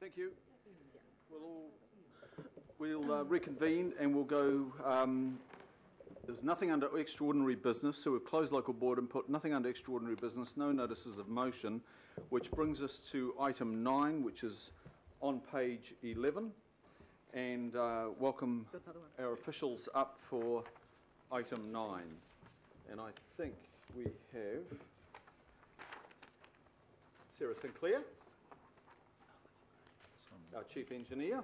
Thank you. We'll reconvene and we'll go. There's nothing under extraordinary business, so we've closed local board and put nothing under extraordinary business, no notices of motion, which brings us to item 9, which is on page 11. And welcome our officials up for item 9. And I think we have Sarah Sinclair, our Chief Engineer,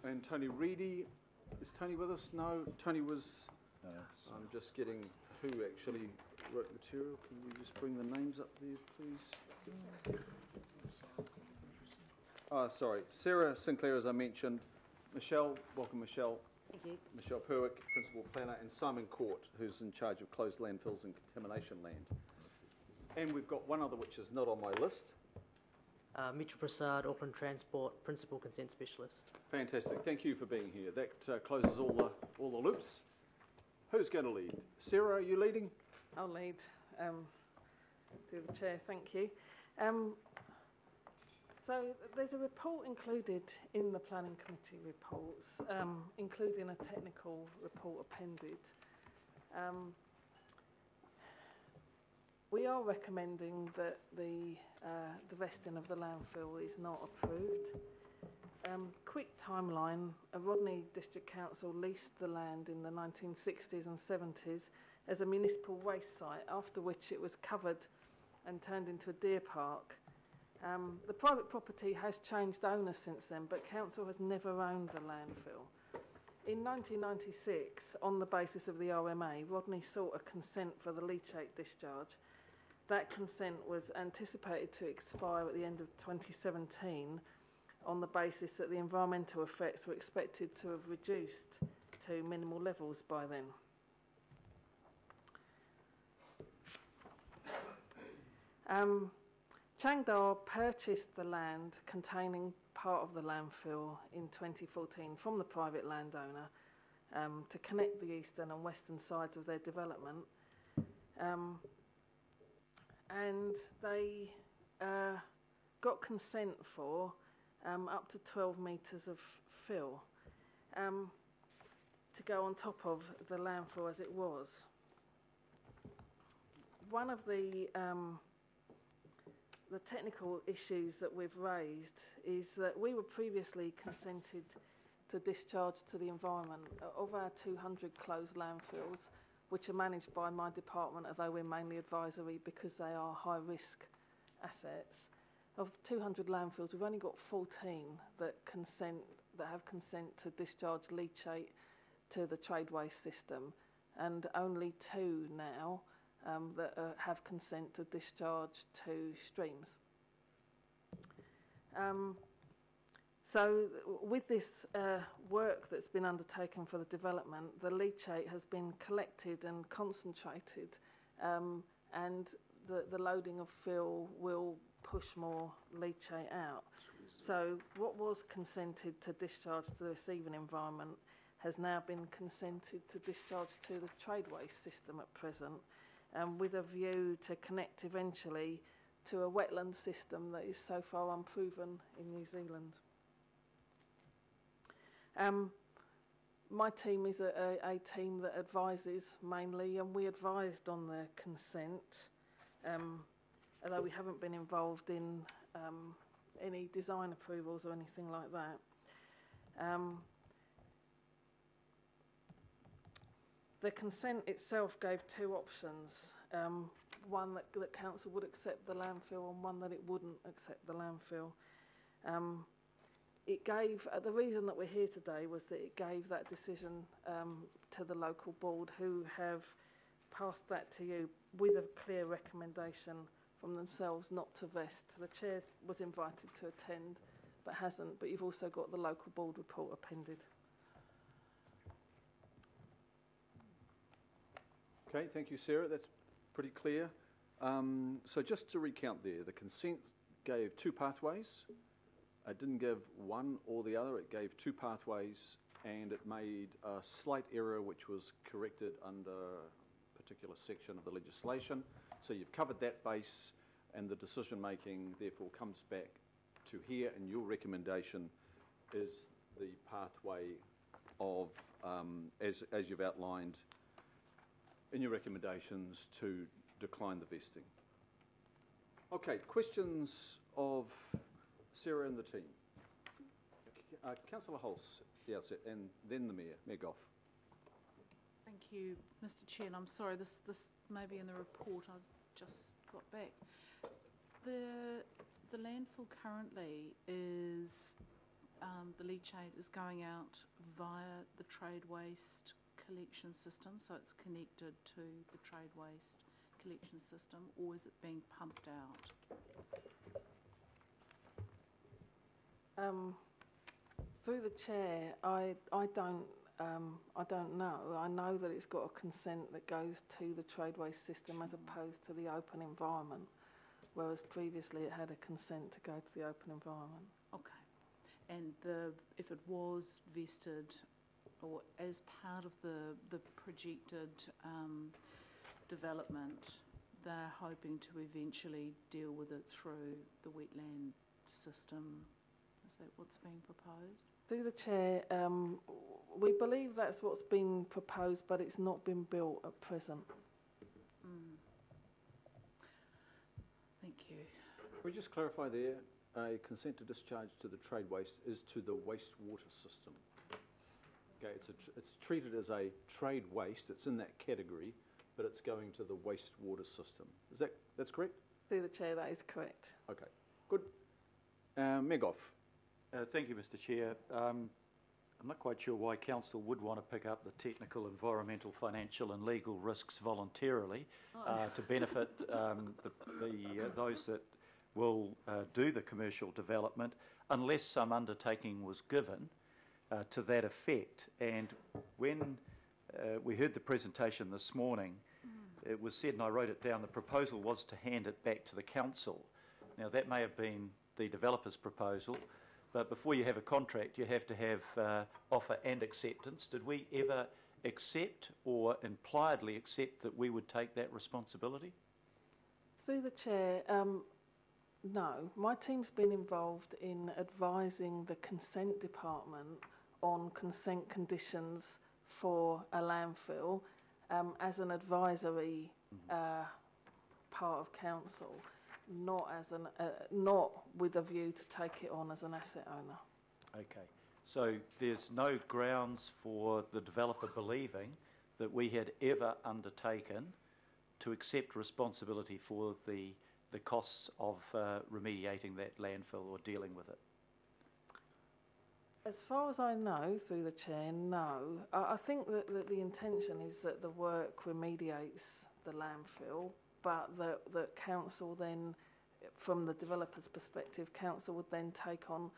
and Tony Reedy. Is Tony with us? No, Tony was... I'm just getting who actually wrote material. Can you just bring the names up there, please? Sorry. Sarah Sinclair, as I mentioned. Michelle, welcome Michelle. Thank you. Michelle Perwick, Principal Planner, and Simon Court, who's in charge of closed landfills and contamination land. And we've got one other which is not on my list. Mitchell Prasad, Auckland Transport, Principal Consent Specialist. Fantastic. Thank you for being here. That closes all the loops. Who's going to lead? Sarah, are you leading? I'll lead. Through the chair, thank you. So there's a report included in the Planning Committee reports, including a technical report appended. We are recommending that the vesting of the landfill is not approved. Quick timeline, Rodney District Council leased the land in the 1960s and 70s as a municipal waste site, after which it was covered and turned into a deer park. The private property has changed owners since then, but council has never owned the landfill. In 1996, on the basis of the RMA, Rodney sought a consent for the leachate discharge. That consent was anticipated to expire at the end of 2017 on the basis that the environmental effects were expected to have reduced to minimal levels by then. Changdar purchased the land containing part of the landfill in 2014 from the private landowner to connect the eastern and western sides of their development. And they got consent for up to 12 metres of fill to go on top of the landfill as it was. One of the technical issues that we've raised is that we were previously consented to discharge to the environment of our 200 closed landfills, which are managed by my department, although we're mainly advisory because they are high-risk assets. Of the 200 landfills, we've only got 14 that have consent to discharge leachate to the trade waste system, and only 2 now that have consent to discharge to streams. So with this work that's been undertaken for the development, the leachate has been collected and concentrated, and the loading of fill will push more leachate out. So what was consented to discharge to the receiving environment has now been consented to discharge to the trade waste system at present, with a view to connect eventually to a wetland system that is so far unproven in New Zealand. My team is a team that advises mainly, and we advised on the consent, although we haven't been involved in any design approvals or anything like that. The consent itself gave 2 options, one that council would accept the landfill and one that it wouldn't accept the landfill. It gave, the reason that we're here today was that it gave that decision to the local board, who have passed that to you with a clear recommendation from themselves not to vest. The chair was invited to attend but hasn't, but you've also got the local board report appended. Okay, thank you, Sarah. That's pretty clear. So just to recount there, the consent gave 2 pathways. It didn't give one or the other. It gave 2 pathways, and it made a slight error which was corrected under a particular section of the legislation. So you've covered that base. and the decision-making therefore comes back to here, and your recommendation is the pathway of, as you've outlined in your recommendations, to decline the vesting. Okay, questions of Sarah and the team? Councillor Hulse, the outset, and then the Mayor Goff. Thank you, Mr. Chair, and I'm sorry, this may be in the report, I just got back. The landfill currently is, the leachate is going out via the trade waste collection system, so it's connected to the trade waste collection system, or is it being pumped out? Through the chair, I don't know. I know that it's got a consent that goes to the trade waste system as opposed to the open environment, whereas previously it had a consent to go to the open environment. Okay, and if it was vested, or as part of the projected development, they're hoping to eventually deal with it through the wetland system. Is that what's being proposed? Through the chair, we believe that's what's been proposed, but it's not been built at present. Thank you. Can we just clarify there, a consent to discharge to the trade waste is to the wastewater system. Okay, it's treated as a trade waste, it's in that category, but it's going to the wastewater system. That's correct? Through the chair, that is correct. Okay, good. Mayor Goff. Thank you, Mr. Chair. I'm not quite sure why Council would want to pick up the technical, environmental, financial and legal risks voluntarily to benefit those that will do the commercial development, unless some undertaking was given to that effect. And when we heard the presentation this morning, it was said, and I wrote it down, the proposal was to hand it back to the Council. Now, that may have been the developer's proposal, but before you have a contract, you have to have offer and acceptance. Did we ever accept or impliedly accept that we would take that responsibility? Through the chair, no. My team's been involved in advising the consent department on consent conditions for a landfill as an advisory part of council. Not with a view to take it on as an asset owner. Okay, so there's no grounds for the developer believing that we had ever undertaken to accept responsibility for the costs of remediating that landfill or dealing with it? As far as I know, through the chair, no. I think that the intention is that the work remediates the landfill, but that council then, from the developer's perspective, council would then take on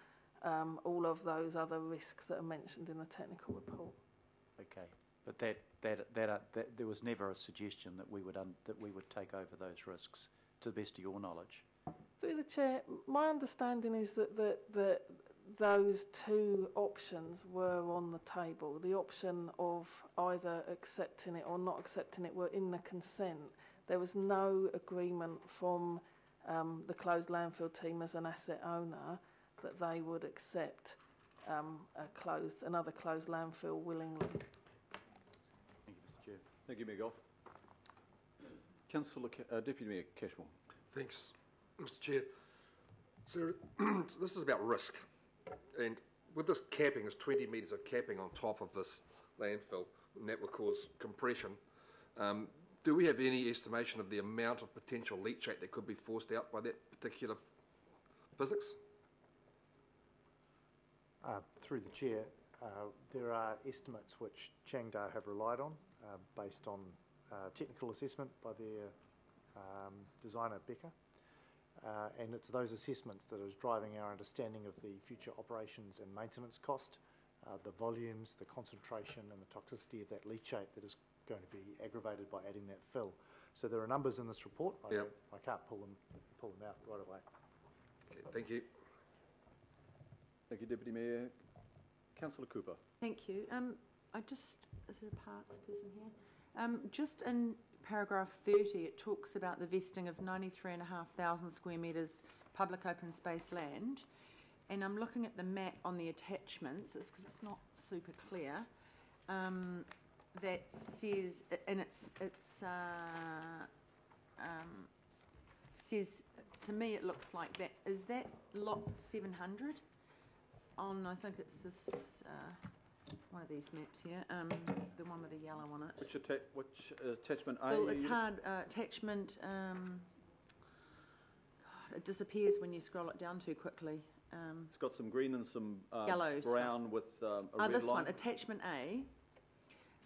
all of those other risks that are mentioned in the technical report. Okay, but that there was never a suggestion that we would take over those risks, to the best of your knowledge. Through the chair, my understanding is that those two options were on the table. The option of either accepting it or not accepting it were in the consent. There was no agreement from the closed landfill team as an asset owner that they would accept another closed landfill willingly. Thank you, Mr. Chair. Thank you, Mayor Goff. Councillor, Deputy Mayor Cashmore. Thanks, Mr. Chair. So this is about risk, and with this capping, there's 20 metres of capping on top of this landfill, and that will cause compression. Do we have any estimation of the amount of potential leachate that could be forced out by that particular physics? Through the chair, there are estimates which Changda have relied on based on technical assessment by their designer Becker, and it's those assessments that is driving our understanding of the future operations and maintenance cost, the volumes, the concentration and the toxicity of that leachate that is going to be aggravated by adding that fill. So there are numbers in this report. I can't pull them out right away. Okay, thank you. Thank you, Deputy Mayor. Councillor Cooper. Thank you. Is there a parks person here? Just in paragraph 30, it talks about the vesting of 93,500 square metres public open space land. And I'm looking at the map on the attachments, it's because it's not super clear, that says, and says, to me it looks like that, is that lot 700? On, I think it's this, one of these maps here, the one with the yellow on it. Which attachment A? Well, it's hard, attachment, God, it disappears when you scroll it down too quickly. It's got some green and some yellow brown stuff. with a red this line. one, attachment A.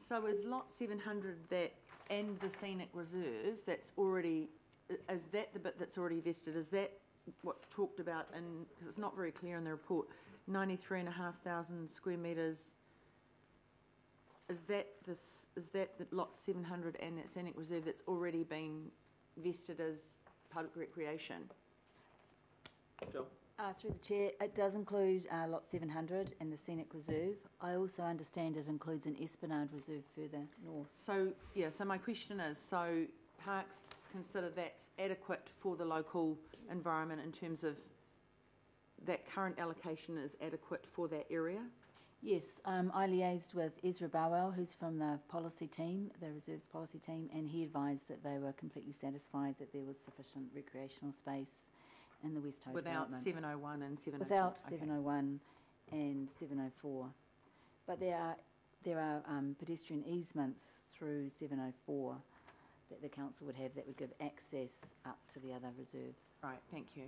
So is lot 700 that, and the scenic reserve, that's already, is that the bit that's already vested? Is that what's talked about in, because it's not very clear in the report, 93,500 square metres, is that the lot 700 and that scenic reserve that's already been vested as public recreation? Jill? Through the chair, it does include lot 700 and the scenic reserve. I also understand it includes an Esplanade reserve further north. So, yeah, so my question is, so Parks consider that's adequate for the local environment in terms of that current allocation is adequate for that area? Yes, I liaised with Ezra Barwell, who's from the policy team, the reserves policy team, and he advised that they were completely satisfied that there was sufficient recreational space in the West Ho Without development. 701 and 704? Without Okay. 701 and 704. But there are pedestrian easements through 704 that the council would have that would give access up to the other reserves. Right, thank you.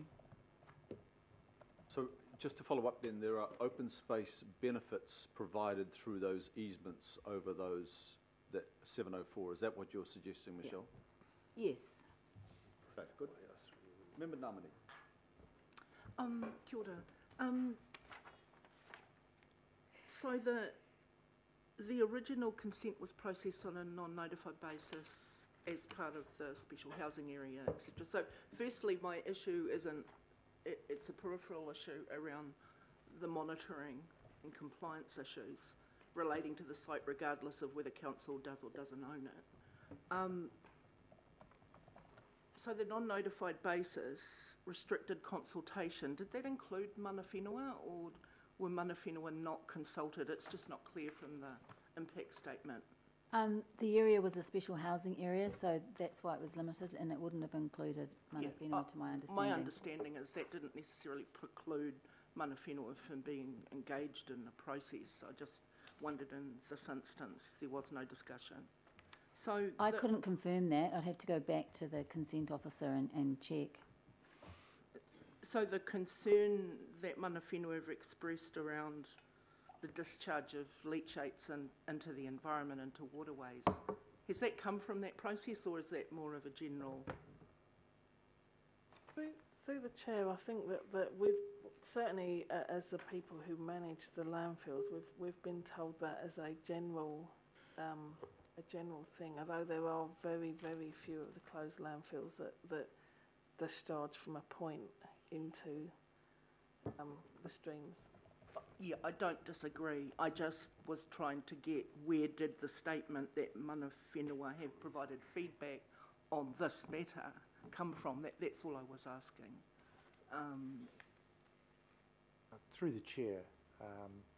So just to follow up then, there are open space benefits provided through those easements over those, that 704. Is that what you're suggesting, Michelle? Yes. Okay, good. Member Namani. Kia ora. So the original consent was processed on a non-notified basis as part of the special housing area, etc. So firstly, my issue isn't, it's a peripheral issue around the monitoring and compliance issues relating to the site regardless of whether council does or doesn't own it. So the non-notified basis, restricted consultation, did that include mana whenua, or were mana whenua not consulted? It's just not clear from the impact statement. The area was a special housing area, so that's why it was limited, and it wouldn't have included mana whenua, to my understanding. My understanding is that didn't necessarily preclude mana whenua from being engaged in the process. I just wondered in this instance there was no discussion. So I couldn't confirm that. I'd have to go back to the consent officer and check. So the concern that mana whenua have expressed around the discharge of leachates into the environment, into waterways, has that come from that process, or is that more of a general? Through the chair, I think that we've certainly, as the people who manage the landfills, we've been told that as a general thing. Although there are very, very few of the closed landfills that discharge from a point into the streams. Yeah, I don't disagree. I just was trying to get, where did the statement that mana whenua have provided feedback on this matter come from? That's all I was asking. Through the chair.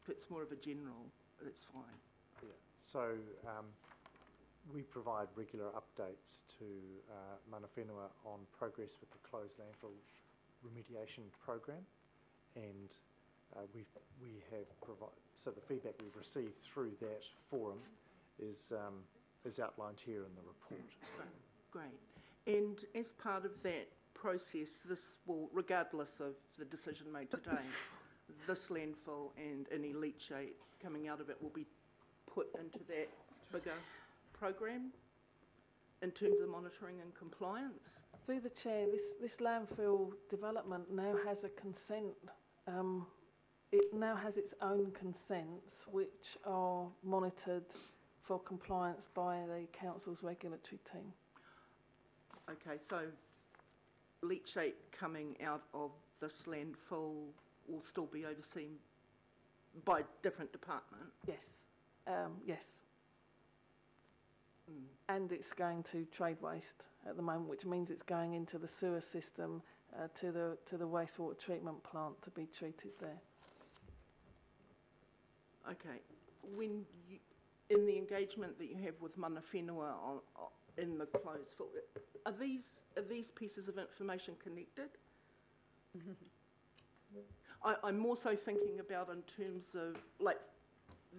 If it's more of a general, that's fine. Yeah. So we provide regular updates to mana whenua on progress with the closed landfill remediation program, and we have provided, so the feedback we've received through that forum is outlined here in the report. Great. And as part of that process, this will, regardless of the decision made today, this landfill and any leachate coming out of it will be put into that bigger program in terms of monitoring and compliance? Through the chair, this landfill development now has a consent. It now has its own consents, which are monitored for compliance by the council's regulatory team. Okay, so leachate coming out of this landfill will still be overseen by a different department? Yes, yes. and it's going to trade waste at the moment, which means it's going into the sewer system to the wastewater treatment plant to be treated there. Okay. When you, in the engagement that you have with mana whenua in the closed fill, are these pieces of information connected? I'm more so thinking about in terms of, like,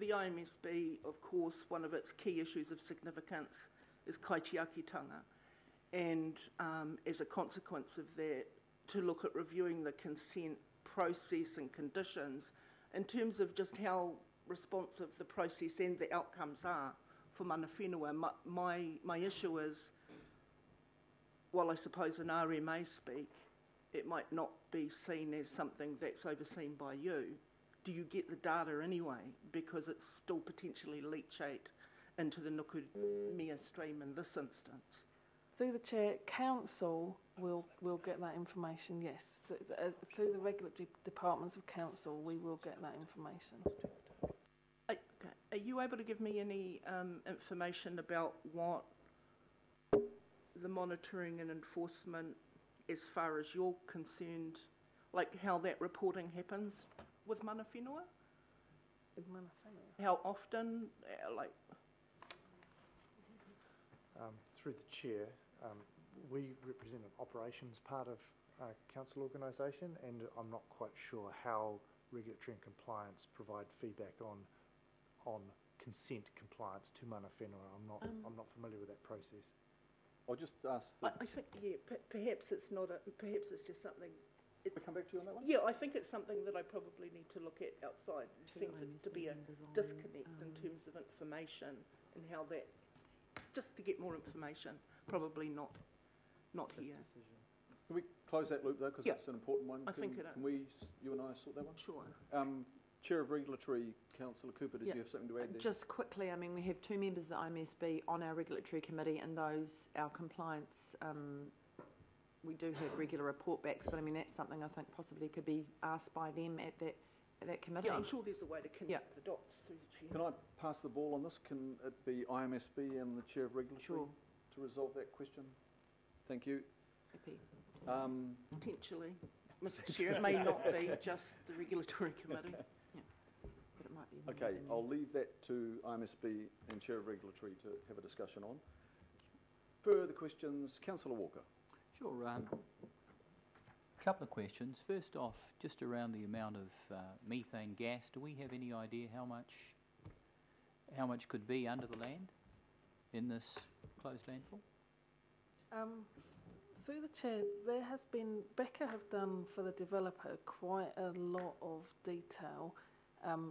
the IMSB, of course, one of its key issues of significance is kaitiakitanga. And as a consequence of that, to look at reviewing the consent process and conditions in terms of just how responsive the process and the outcomes are for mana whenua. My issue is, while I suppose an RMA speak, it might not be seen as something that's overseen by you. Do you get the data anyway? Because it's still potentially leachate into the Nuku'imia stream in this instance. Through the Chair, Council will get that information, yes. Through the regulatory departments of Council, we will get that information. Okay. Are you able to give me any information about what the monitoring and enforcement, as far as you're concerned, like how that reporting happens with mana whenua? With mana whenua? How often, like? Through the Chair, we represent an operations part of council organisation, and I'm not quite sure how regulatory and compliance provide feedback on consent compliance to mana whenua. I'm not familiar with that process. I'll just ask. I think, yeah, perhaps it's not. Perhaps it's just something. We'll come back to you on that one. Yeah, I think it's something that I probably need to look at outside. It seems to be a disconnect in terms of information and how that. Just to get more information, probably not here. Can we close that loop though, because it's an important one? I think it is. Can we, you and I, sort that one? Sure. Chair of Regulatory, Councillor Cooper, did you have something to add there? Just quickly, I mean, we have two members of the IMSB on our regulatory committee, and those, our compliance, we do have regular report backs, but I mean, that's something I think possibly could be asked by them at that committee. Yeah, I'm sure there's a way to connect the dots through the Chair. Can I pass the ball on this? Can it be IMSB and the Chair of Regulatory to resolve that question? Thank you. Happy. Potentially. Mr Chair, it may not be just the Regulatory Committee. But it might be. Okay, I'll leave that to IMSB and Chair of Regulatory to have a discussion on. Further questions? Councillor Walker. Sure. Couple of questions. First off, just around the amount of methane gas, do we have any idea how much could be under the land in this closed landfill? Through the Chair, there has been, Becca have done for the developer quite a lot of detail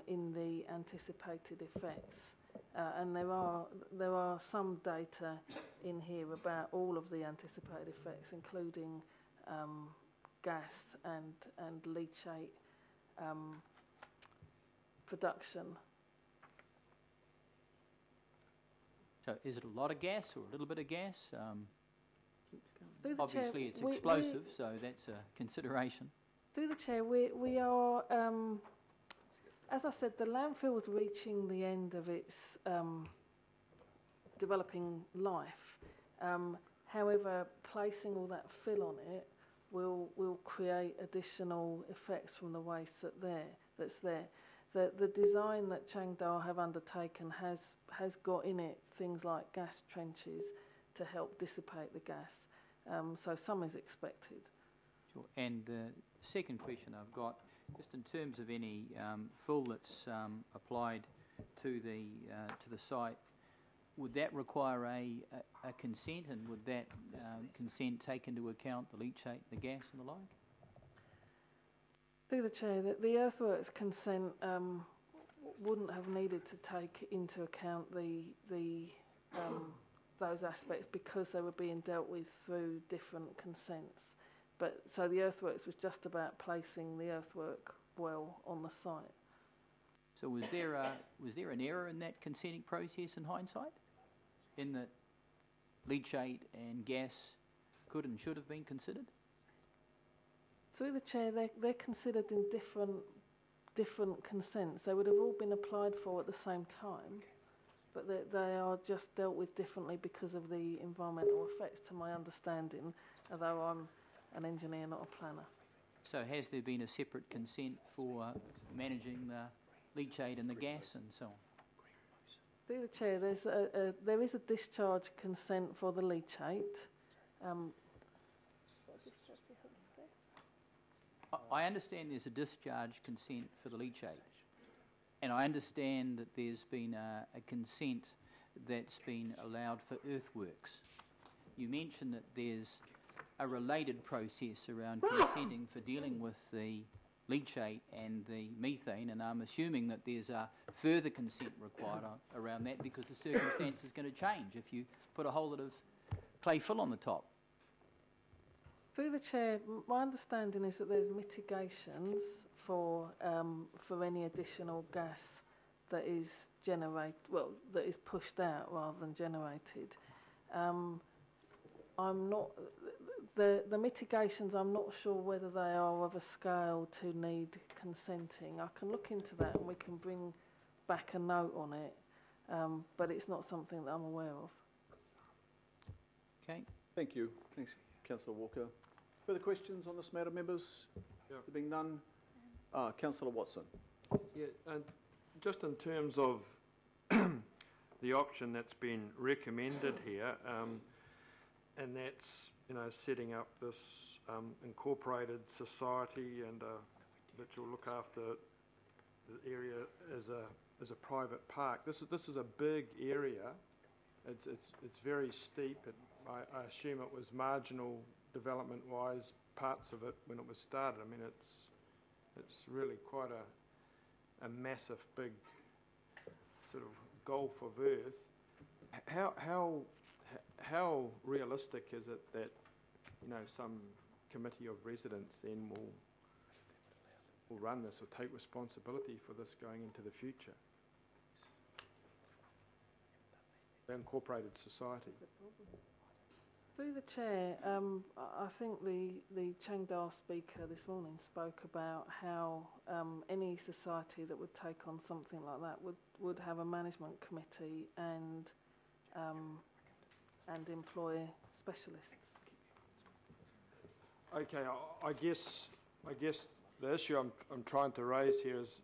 in the anticipated effects. And there are some data in here about all of the anticipated effects, including gas and leachate production. So is it a lot of gas or a little bit of gas? Chair, Obviously it's explosive, so that's a consideration. Through the Chair, we are, as I said, the landfill was reaching the end of its developing life. However, placing all that fill on it will create additional effects from the waste that's there. The design that Changdao have undertaken has got in it things like gas trenches to help dissipate the gas. So some is expected. Sure. And the second question I've got, just in terms of any fill that's applied to the site, would that require a consent, and would that consent take into account the leachate, the gas and the like? Through the Chair, the earthworks consent wouldn't have needed to take into account those aspects because they were being dealt with through different consents. But so the earthworks was just about placing the earthwork well on the site. So was there an error in that consenting process in hindsight, in that leachate and gas could and should have been considered? Through the Chair, they're considered in different consents. They would have all been applied for at the same time. but they are just dealt with differently because of the environmental effects, to my understanding, although I'm an engineer, not a planner. So has there been a separate consent for managing the leachate and the gas and so on? Through the chair, there is a discharge consent for the leachate. I understand there's a discharge consent for the leachate, and I understand that there's been a consent that's been allowed for earthworks. You mentioned that there's a related process around consenting for dealing with the leachate and the methane, and I'm assuming that there's a further consent required around that because the circumstance is going to change if you put a whole lot of clay fill on the top. Through the chair, my understanding is that there's mitigations for any additional gas that is that is pushed out rather than generated. I'm not the mitigations. I'm not sure whether they are of a scale to need consenting. I can look into that and we can bring back a note on it, but it's not something that I'm aware of. Okay. Thank you. Thanks, Councillor Walker. Further questions on this matter, members? Yeah. There being none. Councillor Watson. Yeah, and just in terms of the option that's been recommended here, and that's setting up this incorporated society and which will look after the area as a private park. This is a big area. It's very steep. I assume it was marginal development-wise parts of it when it was started. I mean, it's really quite a massive, big sort of gulf of earth. How realistic is it that some committee of residents then will run this or take responsibility for this going into the future? The incorporated society. Through the chair, I think the Changda speaker this morning spoke about how any society that would take on something like that would have a management committee and employ specialists. Okay, I guess the issue I'm trying to raise here is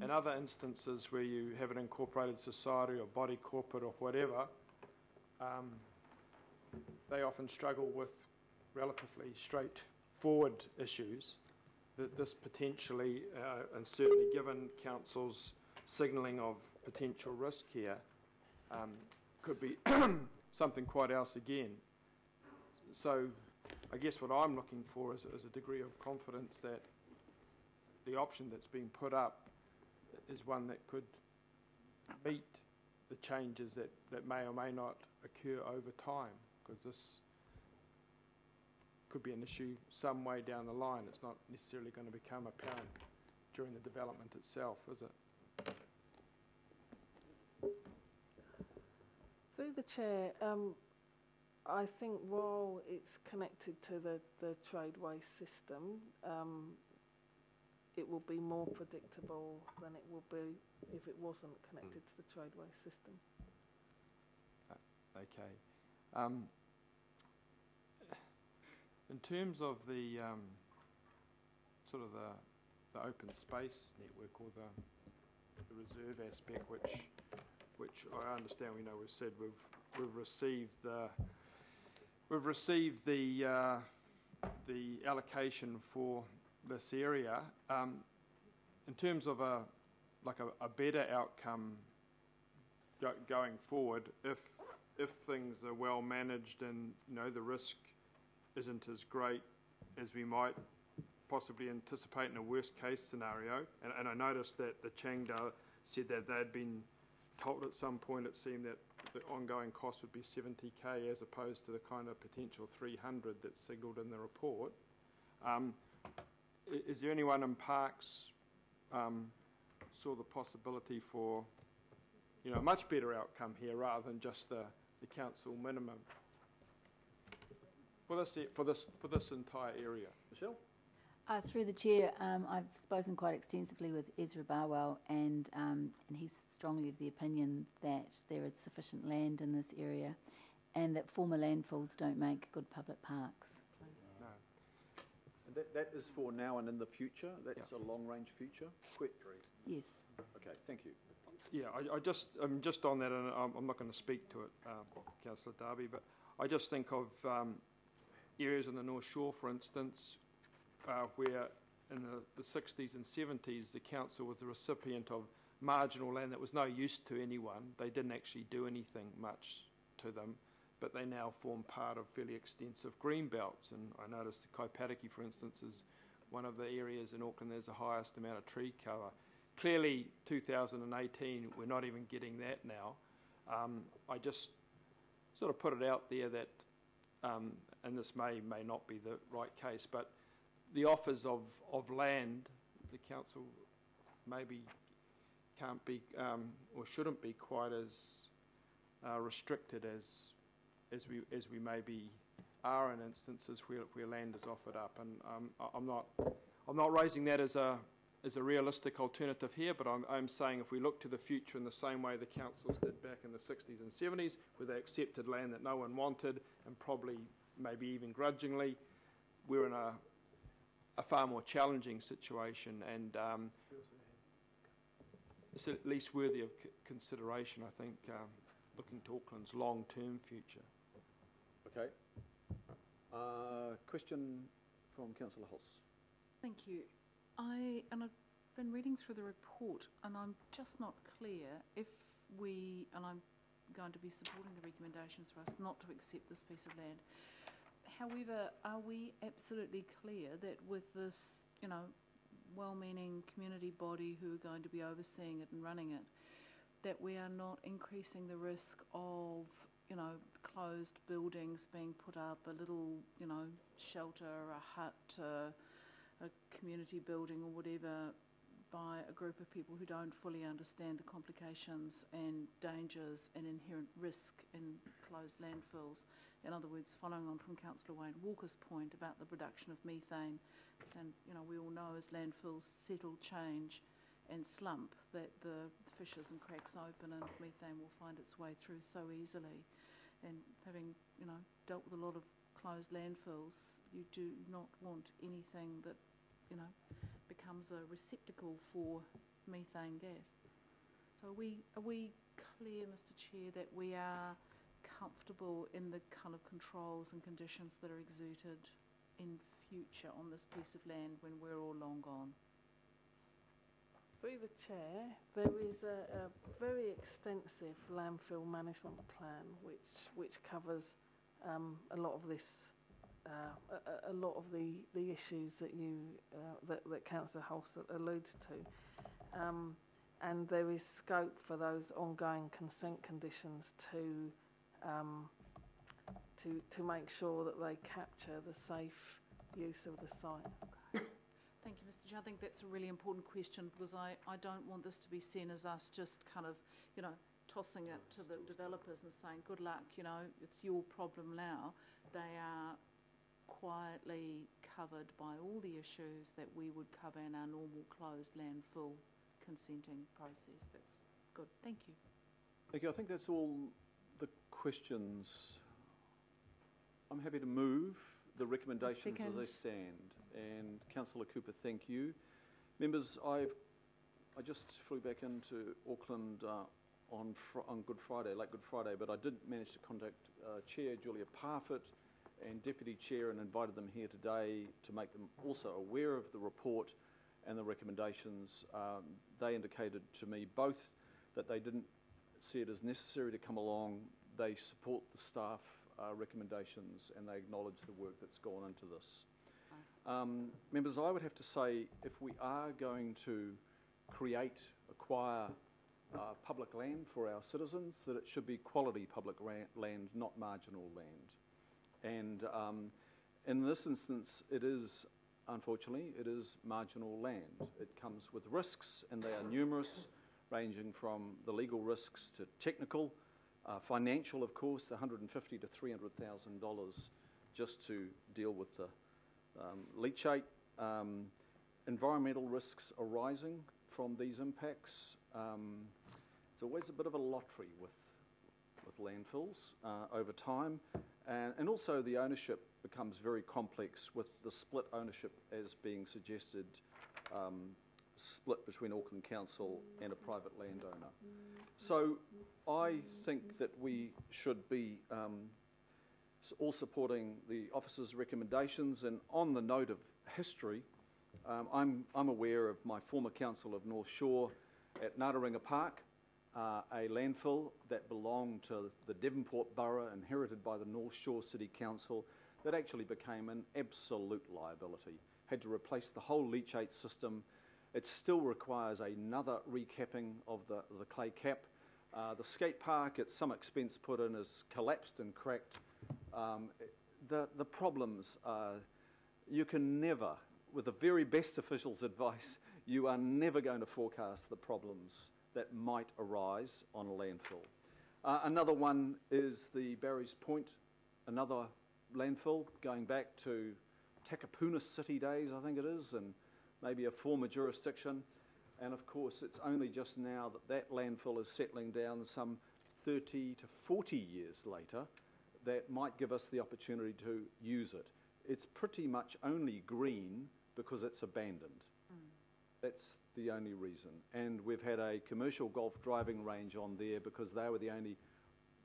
in other instances where you have an incorporated society or body corporate or whatever, they often struggle with relatively straightforward issues. That this potentially, and certainly given Council's signalling of potential risk here, could be something quite else again. So I guess what I'm looking for is a degree of confidence that the option that's being put up is one that could meet the changes that may or may not occur over time, because this could be an issue some way down the line. It's not necessarily going to become apparent during the development itself, is it? Through the chair, I think while it's connected to the tradeways system, it will be more predictable than it will be if it wasn't connected to the tradeways system. Okay. In terms of the sort of the open space network or the reserve aspect, which I understand we've said we've received the allocation for this area. In terms of a better outcome going forward, if things are well managed and the risk isn't as great as we might possibly anticipate in a worst case scenario, and I noticed that the Changda said that they'd been told at some point, it seemed, that the ongoing cost would be 70k as opposed to the kind of potential 300 that's signalled in the report. Is there anyone in Parks saw the possibility for a much better outcome here rather than just the council minimum for this entire area? Michelle? Through the chair, I've spoken quite extensively with Ezra Barwell, and he's strongly of the opinion that there is sufficient land in this area, and that former landfills don't make good public parks. No. And that is for now and in the future? That's a long-range future? Quick. Yes. Okay, thank you. Yeah, I just on that, and I'm not going to speak to it, Councillor Darby, but I just think of areas on the North Shore, for instance, where in the 60s and 70s the council was the recipient of marginal land that was no use to anyone. They didn't actually do anything much to them, but they now form part of fairly extensive green belts. And I noticed the Kaipatiki, for instance, is one of the areas in Auckland there's the highest amount of tree cover. Clearly, 2018, we're not even getting that now. I just sort of put it out there that, and this may not be the right case, but the offers of land, the council maybe can't be or shouldn't be quite as restricted as we maybe are in instances where land is offered up. And I'm not raising that as a realistic alternative here, but I'm saying if we look to the future in the same way the councils did back in the 60s and 70s, where they accepted land that no one wanted, and probably maybe even grudgingly, we're in a far more challenging situation, and it's at least worthy of consideration, I think, looking to Auckland's long-term future. Okay. Question from Councillor Hulse. Thank you. I've been reading through the report, and I'm just not clear if and I'm going to be supporting the recommendations for us not to accept this piece of land. However, are we absolutely clear that with this, well-meaning community body who are going to be overseeing it and running it, that we are not increasing the risk of, closed buildings being put up, a little, shelter, a hut, a community building or whatever, by a group of people who don't fully understand the complications and dangers and inherent risk in closed landfills. In other words, following on from Councillor Wayne Walker's point about the production of methane, and we all know as landfills settle, change and slump, that the fissures and cracks open and methane will find its way through so easily. And having dealt with a lot of closed landfills, you do not want anything that becomes a receptacle for methane gas. So are we clear, Mr. Chair, that we are comfortable in the kind of controls and conditions that are exerted in future on this piece of land when we're all long gone? Through the chair, there is a very extensive landfill management plan which covers a lot of this. A lot of the issues that that Councillor Hulse alludes to, and there is scope for those ongoing consent conditions to make sure that they capture the safe use of the site. Okay. Thank you, Mr. Chair. I think that's a really important question, because I don't want this to be seen as us just kind of, tossing it to the developers and saying, good luck, it's your problem now. They are quietly covered by all the issues that we would cover in our normal closed landfill consenting process. That's good. Thank you. Thank you. I think that's all the questions. I'm happy to move the recommendations as they stand. And Councillor Cooper, thank you. Members, I just flew back into Auckland on Good Friday, late Good Friday, but I did manage to contact Chair Julia Parfitt and Deputy Chair and invited them here today to make them also aware of the report and the recommendations. They indicated to me both that they didn't see it as necessary to come along. They support the staff recommendations and they acknowledge the work that's gone into this. Nice. Members, I would have to say, if we are going to acquire public land for our citizens, that it should be quality public land, not marginal land. And in this instance, unfortunately, it is marginal land. It comes with risks, and they are numerous, ranging from the legal risks to technical, financial, of course, $150,000 to $300,000 just to deal with the leachate environmental risks arising from these impacts. It's always a bit of a lottery with landfills over time, and also the ownership becomes very complex with the split ownership as being suggested, split between Auckland Council and a private landowner. So I think that we should be all supporting the officer's recommendations, and on the note of history, I'm aware of my former council of North Shore at Ngātaringa Park, a landfill that belonged to the Devonport Borough, inherited by the North Shore City Council, that actually became an absolute liability. Had to replace the whole leachate system. It still requires another recapping of the clay cap. The skate park, at some expense put in, is collapsed and cracked. The problems are, you can never, with the very best officials' advice, you are never going to forecast the problems that might arise on a landfill. Another one is the Barry's Point, another landfill going back to Takapuna City days, I think it is, and maybe a former jurisdiction. And of course, it's only just now that landfill is settling down some 30 to 40 years later that might give us the opportunity to use it. It's pretty much only green because it's abandoned. That's the only reason. And we've had a commercial golf driving range on there because they were the only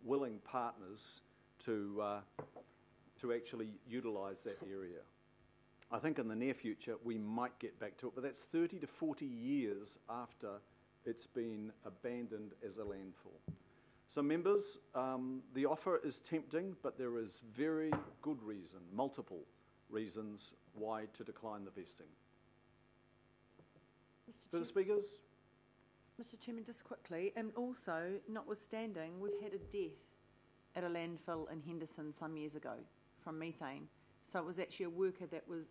willing partners to actually utilise that area. I think in the near future we might get back to it, but that's 30 to 40 years after it's been abandoned as a landfill. So members, the offer is tempting, but there is very good reason, multiple reasons why to decline the vesting. Further speakers? Mr. Chairman, just quickly, and also, notwithstanding, we've had a death at a landfill in Henderson some years ago from methane. So it was actually a worker that was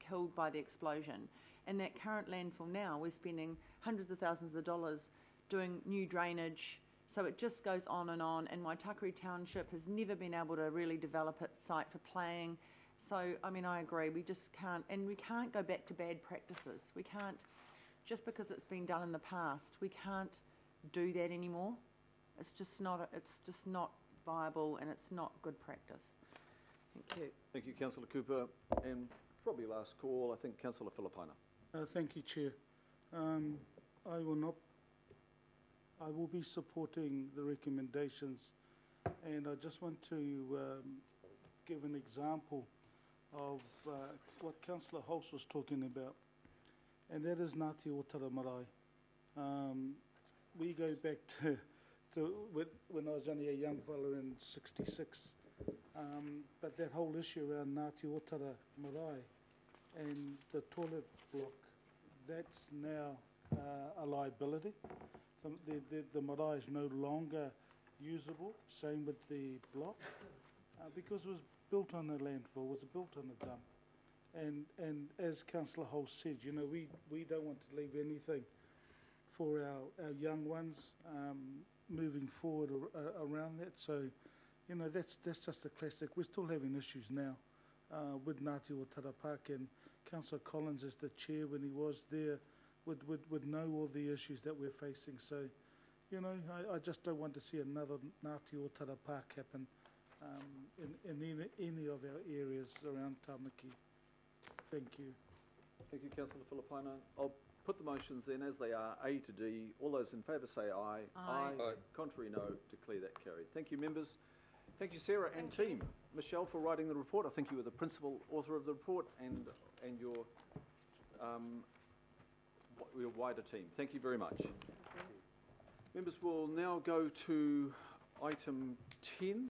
killed by the explosion. And that current landfill now, we're spending hundreds of thousands of dollars doing new drainage. So it just goes on, and Waitakere Township has never been able to really develop its site for playing. So, I mean, I agree, we just can't, and we can't go back to bad practices. We can't, just because it's been done in the past, we can't do that anymore. It's just not viable, and it's not good practice. Thank you. Thank you, Councillor Cooper. And probably last call, I think, Councillor Filipaina. Thank you, Chair. I will be supporting the recommendations, and I just want to give an example of what Councillor Hulse was talking about, and that is Ngāti Otara Marae. We go back to when I was only a young fellow in '66, but that whole issue around Ngāti Otara Marae and the toilet block, that's now a liability. The marae is no longer usable, same with the block, because it was built on a landfill, was built on a dump. And as Councillor Hulse said, you know, we don't want to leave anything for our young ones moving forward around that. So, you know, that's just a classic. We're still having issues now with Ngāti Otara Park, and Councillor Collins as the chair when he was there would know all the issues that we're facing. So, you know, I just don't want to see another Ngāti Otara Park happen in any of our areas around Tamaki. Thank you. Thank you, Councillor Filipaina. I'll put the motions then as they are, A to D. All those in favour say aye. Aye. Aye. Contrary, no. Declare that carried. Thank you, members. Thank you, Sarah and team. Michelle, for writing the report. I think you were the principal author of the report, and your wider team. Thank you very much. Members, will now go to item 10.